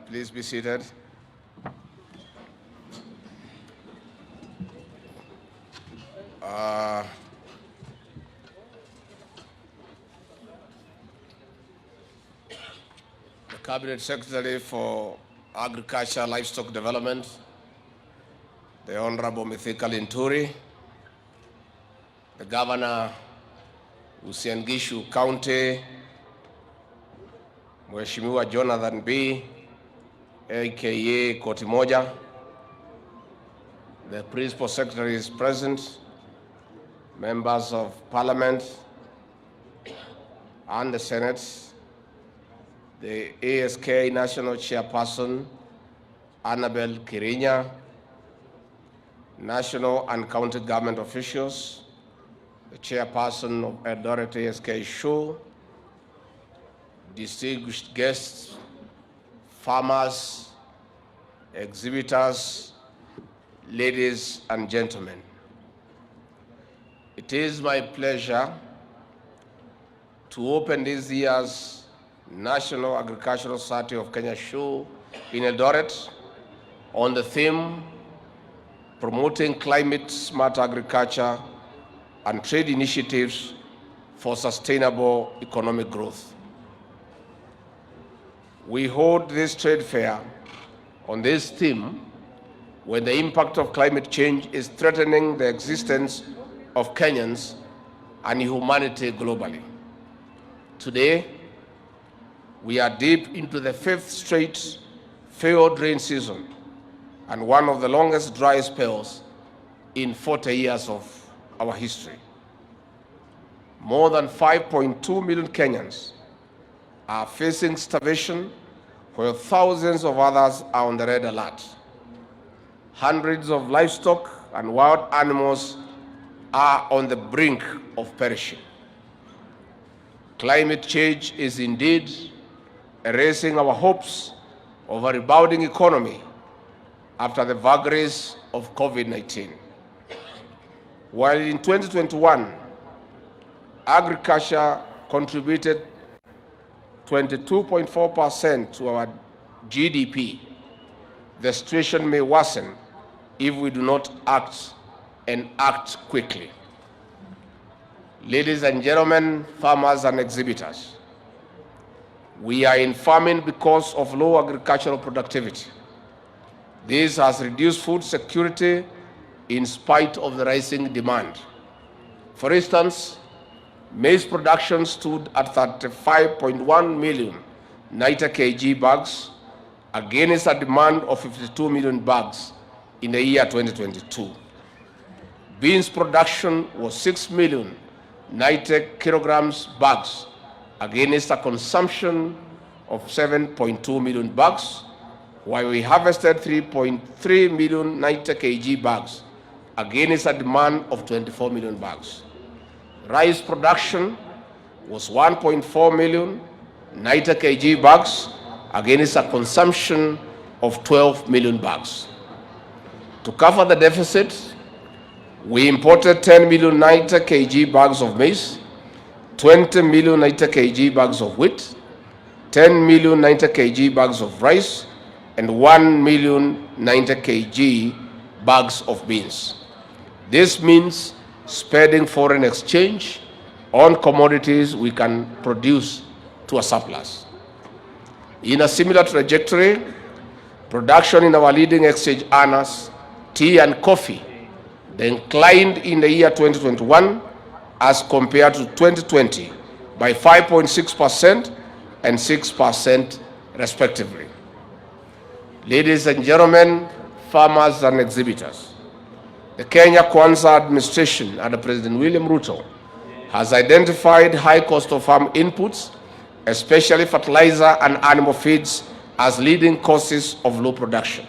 Please be seated. The Cabinet Secretary for Agriculture, Livestock Development, the Honorable Mithika Linturi, the Governor Uasin Gishu County, Mheshimiwa Jonathan B, aka Koti Moja, the Principal Secretary is present, members of Parliament and the Senate, the ASK National Chairperson, Annabel Kirinya, national and county government officials, the Chairperson of Eldoret ASK Show, distinguished guests, farmers, exhibitors, ladies and gentlemen. It is my pleasure to open this year's National Agricultural Society of Kenya Show in Eldoret on the theme promoting climate-smart agriculture and trade initiatives for sustainable economic growth. We hold this trade fair on this theme when the impact of climate change is threatening the existence of Kenyans and humanity globally. Today, we are deep into the 5th straight failed rain season and one of the longest dry spells in 40 years of our history. More than 5.2 million Kenyans are facing starvation, while thousands of others are on the red alert. Hundreds of livestock and wild animals are on the brink of perishing. Climate change is indeed erasing our hopes of a rebounding economy after the vagaries of COVID-19. While in 2021, agriculture contributed 22.4% to our GDP, the situation may worsen if we do not act and act quickly. Ladies and gentlemen, farmers and exhibitors, we are in famine because of low agricultural productivity. This has reduced food security in spite of the rising demand. For instance, maize production stood at 35.1 million 90 kg bags against a demand of 52 million bags in the year 2022. Beans production was 6 million 90 kilograms bags against a consumption of 7.2 million bags, while we harvested 3.3 million 90 kg bags against a demand of 24 million bags. Rice production was 1.4 million 90 kg bags against a consumption of 12 million bags. To cover the deficit, we imported 10 million 90 kg bags of maize, 20 million 90 kg bags of wheat, 10 million 90 kg bags of rice, and 1 million 90 kg bags of beans. This means spending foreign exchange on commodities we can produce to a surplus. In a similar trajectory, production in our leading exchange earners, tea and coffee, declined in the year 2021 as compared to 2020 by 5.6% and 6% respectively. Ladies and gentlemen, farmers and exhibitors, the Kenya Kwanza administration under President William Ruto has identified high cost of farm inputs, especially fertilizer and animal feeds, as leading causes of low production.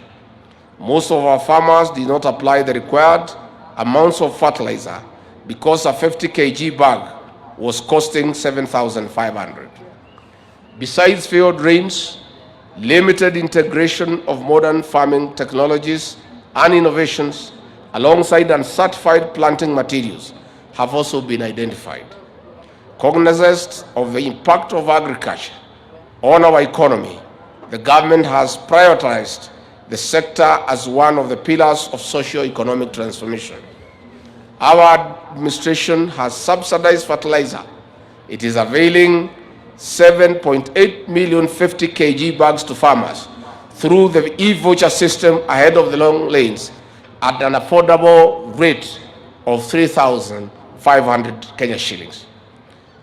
Most of our farmers did not apply the required amounts of fertilizer because a 50 kg bag was costing 7,500. Besides failed rains, limited integration of modern farming technologies and innovations, alongside uncertified planting materials have also been identified. Cognizant of the impact of agriculture on our economy, the government has prioritized the sector as one of the pillars of socio-economic transformation. Our administration has subsidized fertilizer. It is availing 7.8 million 50 kg bags to farmers through the e-voucher system ahead of the long lanes at an affordable rate of 3,500 Kenya shillings.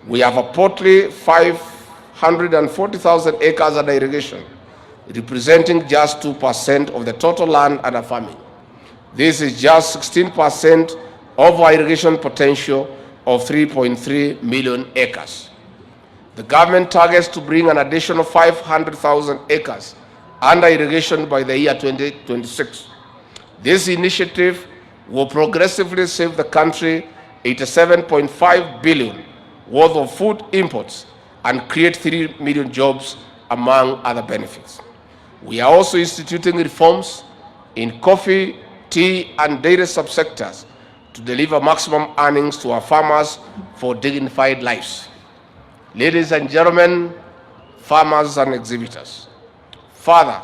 We have a portly 540,000 acres under irrigation, representing just 2% of the total land under farming. This is just 16% of our irrigation potential of 3.3 million acres. The government targets to bring an additional 500,000 acres under irrigation by the year 2026. This initiative will progressively save the country 87.5 billion worth of food imports and create 3 million jobs, among other benefits. We are also instituting reforms in coffee, tea, and dairy subsectors to deliver maximum earnings to our farmers for dignified lives. Ladies and gentlemen, farmers and exhibitors. Further,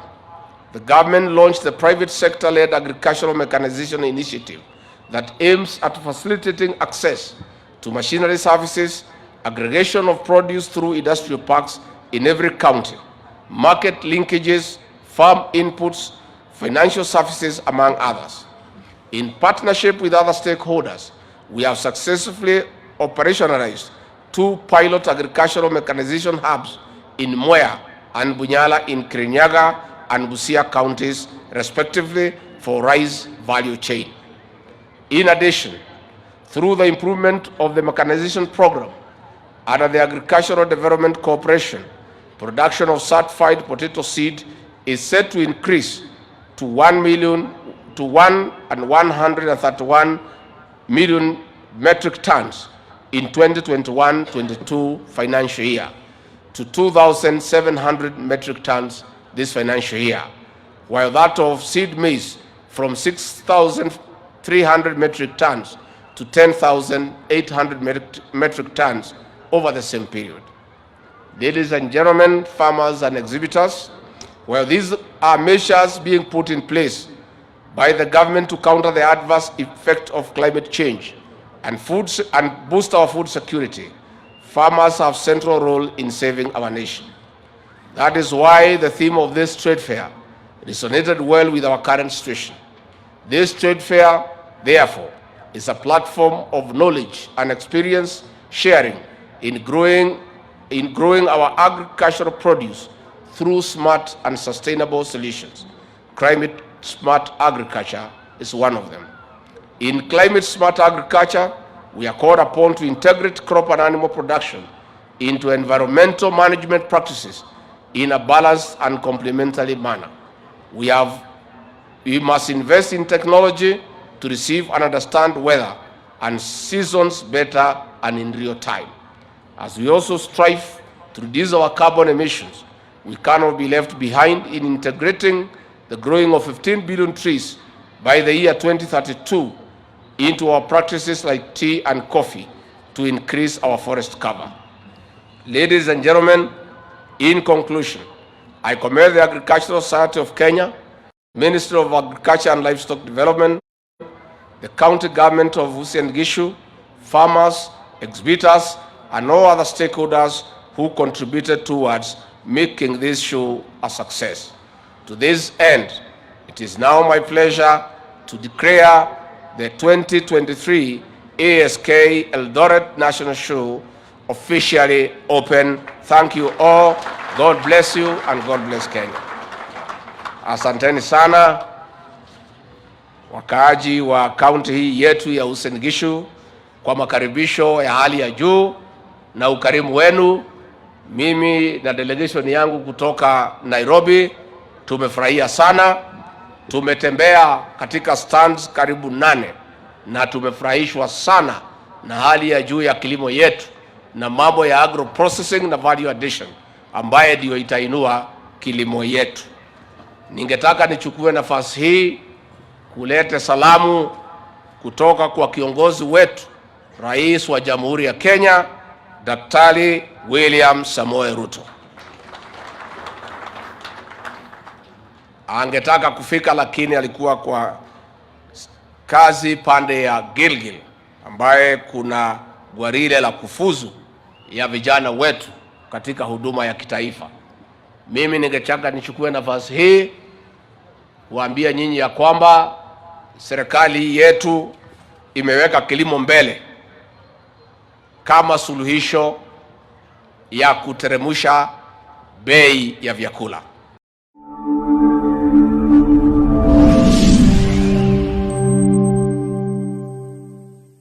the government launched the private sector-led agricultural mechanization initiative that aims at facilitating access to machinery services, aggregation of produce through industrial parks in every county, market linkages, farm inputs, financial services, among others. In partnership with other stakeholders, we have successfully operationalized 2 pilot agricultural mechanization hubs in Mwea and Bunyala in Kirinyaga and Busia counties, respectively, for rice value chain. In addition, through the improvement of the mechanization program under the Agricultural Development Corporation, production of certified potato seed is set to increase to 131 million metric tons in 2021-22 financial year to 2,700 metric tons this financial year, while that of seed maize from 6,300 metric tons to 10,800 metric tons over the same period. Ladies and gentlemen, farmers and exhibitors, while these are measures being put in place by the government to counter the adverse effect of climate change and boost our food security, farmers have a central role in saving our nation. That is why the theme of this trade fair resonated well with our current situation. This trade fair, therefore, is a platform of knowledge and experience sharing in growing our agricultural produce through smart and sustainable solutions. Climate smart agriculture is one of them. In climate smart agriculture, we are called upon to integrate crop and animal production into environmental management practices in a balanced and complementary manner. We must invest in technology to receive and understand weather and seasons better and in real time. As we also strive to reduce our carbon emissions, we cannot be left behind in integrating the growing of 15 billion trees by the year 2032 into our practices like tea and coffee to increase our forest cover. Ladies and gentlemen, in conclusion, I commend the Agricultural Society of Kenya, Ministry of Agriculture and Livestock Development, the county government of Uasin Gishu, farmers, exhibitors, and all other stakeholders who contributed towards making this show a success. To this end, it is now my pleasure to declare the 2023 ASK Eldoret National Show officially open. Thank you all. God bless you and God bless Kenya. Asanteni sana wakaaji wa kaunti hii yetu ya Uasin Gishu kwa makaribisho ya hali ya juu na ukarimu wenu. Mimi na delegation yangu kutoka Nairobi tumefurahia sana. Tumetembea katika stands karibu 8 na tumefurahishwa sana na hali ya juu ya kilimo yetu na mambo ya agro processing na value addition ambaye ndio itainua kilimo yetu. Ningetaka nichukue nafasi hii kuleta salamu kutoka kwa kiongozi wetu, Rais wa Jamhuri ya Kenya, Daktari William Samoei Ruto. Angetaka kufika lakini alikuwa kwa kazi pande ya Gilgil, ambaye kuna gwaride la kufuzu ya vijana wetu katika huduma ya kitaifa. Mimi ningetaka nichukue nafasi hii kuambia nyinyi ya kwamba serikali yetu imeweka kilimo mbele kama suluhisho ya kuteremsha bei ya vyakula.